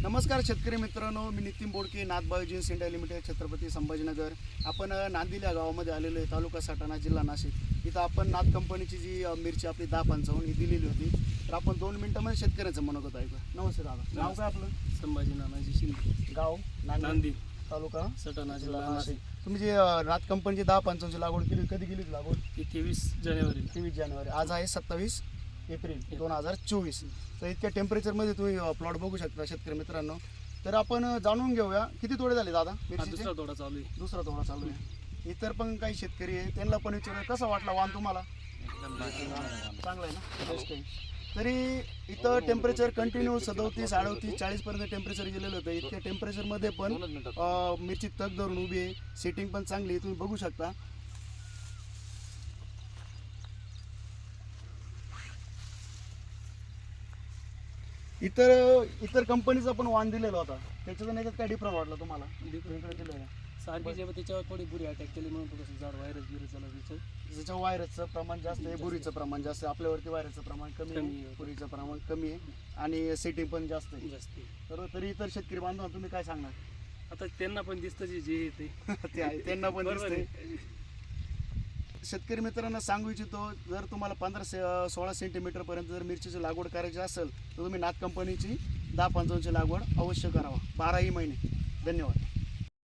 नमस्कार शेतकरी मित्रांनो, मी नितीन बोडके, नाथ बायोजीन्स इंडिया लिमिटेड, छत्रपती संभाजीनगर. आपण नांदिल या गावामध्ये आलेलो आहे, तालुका सटाणा, जिल्हा नाशिक. इथं आपण नाथ कंपनीची जी मिरची आपली 1055 ही दिलेली होती. तर आपण 2 मिनिटांमध्ये शेतकऱ्याचं म्हणत होतो. ऐका. नमस्ते दादा, नाव काय आपलं? संभाजी नानाजी शिंदे, गाव नांदिल, तालुका सटाणा, जिल्हा नाशिक. तुम्ही जे नाथ कंपनीची 1055 लागवड केली, कधी केली लागवड? ती 23 जानेवारीला. 23 जानेवारी. आज आहे 27 एप्रिल 2024. तर इतक्या टेम्परेचरमध्ये तुम्ही प्लॉट बघू शकता शेतकरी मित्रांनो. तर आपण जाणून घेऊया किती तोडे झाले दादा हा मिरचीचे? दुसरा तोडा चालू आहे. दुसरा तोडा चालू आहे. इतर पण काही शेतकरी आहे, त्यांना पण विचारूया कसा वाटला वाण तुम्हाला? चांगला आहे ना, बेस्ट आहे. तरी इथं टेम्परेचर कंटिन्यू 37, 38, 40पर्यंत टेम्परेचर गेलेलं होतं. इतक्या टेम्परेचरमध्ये पण मिरची तग धरून उभी आहे. सेटिंग पण चांगली आहे, तुम्ही बघू शकता. इतर कंपनीचा पण वाण दिलेला होता, त्याच्यातून याच्यात काय डिफरंट वाटला तुम्हाला? इकडे दिलेला सारखी जेव्हा त्याच्यावर थोडी बुरी अटॅक केली म्हणून थोडंसं झाड व्हायरस बिरस झालं त्याचं. त्याच्या व्हायरसचं प्रमाण जास्त आहे, बुरीचं प्रमाण जास्त आहे. आपल्यावरती व्हायरसचं प्रमाण कमी कमी आहे, आहे. बुरीचं प्रमाण कमी आहे आणि सेटिंग पण जास्त आहे. जास्त तर तरी इतर शेतकरी बांधवांना तुम्ही काय सांगणार? आता त्यांना पण दिसतं जे ते ते आहे, त्यांना पण बरोबर दिसतंय. शेतकरी मित्रांना सांगू इच्छितो, जर तुम्हाला 15-16 सेंटीमीटरपर्यंत जर मिरचीची लागवड करायची असेल तर तुम्ही नाथ कंपनीची 1055 लागवड अवश्य करावा, 12ही महिने. धन्यवाद.